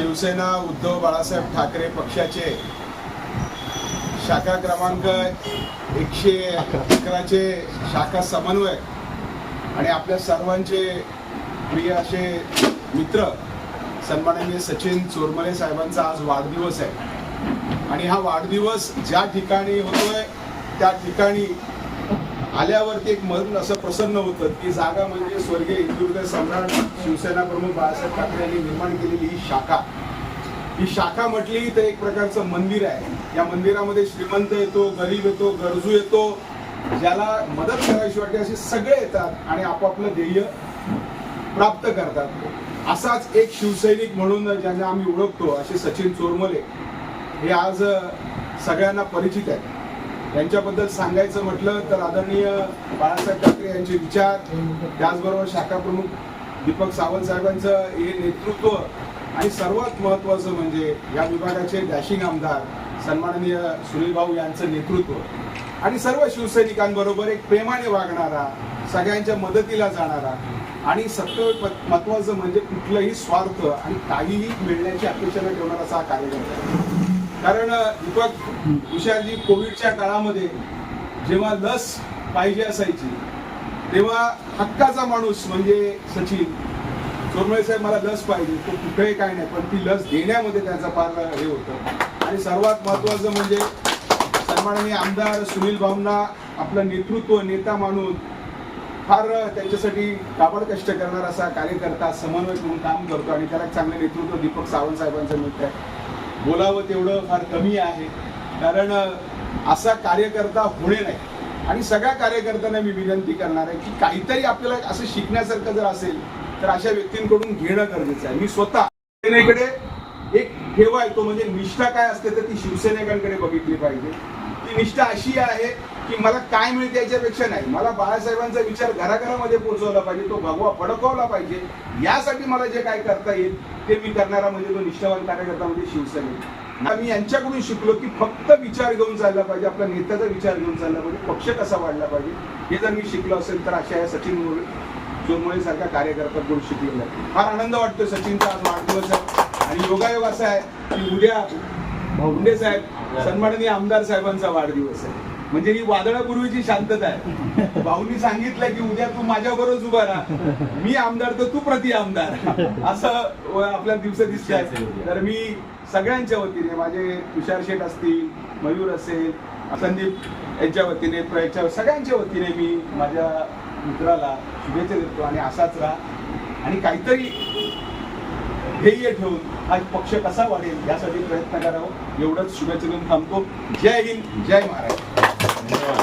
शिवसेना उद्धव बाळासाहेब ठाकरे पक्षाचे शाखा क्रमांक 111चे शाखा समन्वयक आणि आपल्या सर्वांचे प्रिय असे मित्र सन्माननीय सचिन चोरमले साहेबांचा आज वाढदिवस आहे आणि हा वाढदिवस ज्या ठिकाणी होतोय त्या ठिकाणी आल्यावरती एक मन असं प्रसन्न होतं की जागा म्हणजे स्वर्गीय हिंदुहृदय सम्राट शिवसेना प्रमुख बाळासाहेब ठाकरे यांनी निर्माण केलेली ही शाखा म्हटली तर एक प्रकारचं मंदिर आहे. या मंदिरामध्ये श्रीमंत येतो, गरीब येतो, गरजू येतो, ज्याला मदत करायची वाटते असे सगळे येतात आणि आपापलं ध्येय प्राप्त करतात. असाच एक शिवसैनिक म्हणून ज्यांना आम्ही ओळखतो असे सचिन चोरमले हे आज सगळ्यांना परिचित आहेत. यांच्याबद्दल सांगायचं म्हटलं तर आदरणीय बाळासाहेब ठाकरे यांचे विचार, त्याचबरोबर शाखा प्रमुख दीपक सावंत साहेबांचं हे नेतृत्व आणि सर्वात महत्त्वाचं म्हणजे या विभागाचे डॅशिंग आमदार सन्माननीय सुनील भाऊ यांचं नेतृत्व आणि सर्व शिवसैनिकांबरोबर एक प्रेमाने वागणारा, सगळ्यांच्या मदतीला जाणारा आणि सत्य महत्त्वाचं म्हणजे कुठलंही स्वार्थ आणि काहीही मिळण्याची अपेक्षा न ठेवणारा असा हा कार्यकर्ता. कारण दीपक विशालजी कोविडच्या काळामध्ये जेव्हा लस पाहिजे असायची तेव्हा हक्काचा माणूस म्हणजे सचिन चोरमले साहेब मला लस पाहिजे, तो कुठेही काय नाही पण ती लस देण्यामध्ये त्याचा फार हे होतं. आणि सर्वात महत्त्वाचं म्हणजे सन्माननीय आमदार सुनील भाऊंना आपलं नेतृत्व नेता मानून फार त्यांच्यासाठी काबड कष्ट करणारा असा कार्यकर्ता समन्वय म्हणून काम करतो आणि त्याला चांगलं नेतृत्व दीपक सावंत साहेबांचं मिळत आहे. बोलावं तेवढं फार कमी आहे कारण असा कार्यकर्ता होणे नाही आणि सगळ्या कार्यकर्त्यांना मी विनंती करणार आहे की काहीतरी आपल्याला असं शिकण्यासारखं जर असेल तर अशा व्यक्तींकडून घेणं गरजेचं आहे. मी स्वतः शिवसेनेकडे एक ठेवा येतो म्हणजे निष्ठा काय असते तर ती शिवसैनिकांकडे बघितली पाहिजे. ती निष्ठा अशी आहे की मला काय मिळते याच्यापेक्षा नाही, मला बाळासाहेबांचा विचार घराघरामध्ये पोहोचवला पाहिजे, तो भगवा फडकवला पाहिजे. यासाठी मला जे काय करता येईल ते मी करणारा म्हणजे तो निष्ठावान कार्यकर्ता म्हणजे शिवसैनिक. मी यांच्याकडून शिकलो की फक्त विचार घेऊन चालला पाहिजे, आपल्या नेत्याचा विचार घेऊन चालला पाहिजे, पक्ष कसा वाढला पाहिजे हे जर मी शिकलो असेल तर अशा या सचिन चोरमले सारख्या कार्यकर्त्याकडून शिकलेला आहे. फार आनंद वाटतो. सचिनचा आज वाढदिवस आहे आणि योगायोग असा आहे की उद्या मुंडे साहेब सन्माननीय आमदार साहेबांचा वाढदिवस आहे. म्हणजे ही वादळापूर्वीची शांतता आहे. भाऊनी सांगितलं की उद्या तू माझ्याबरोबर उभा राहा, मी आमदार तर तू प्रति आमदार, असं आपल्या दिवस दिसतंय. तर मी सगळ्यांच्या वतीने माझे तुषार शेठ असतील, मयूर असेल, संदीप यांच्या वतीने सगळ्यांच्या वतीने मी माझ्या मित्राला शुभेच्छा देतो आणि असाच राहा आणि काहीतरी ध्येय ठेवून हा पक्ष कसा वाढेल यासाठी प्रयत्न करावं एवढंच शुभेच्छा देऊन थांबतो. जय हिंद, जय महाराष्ट्र.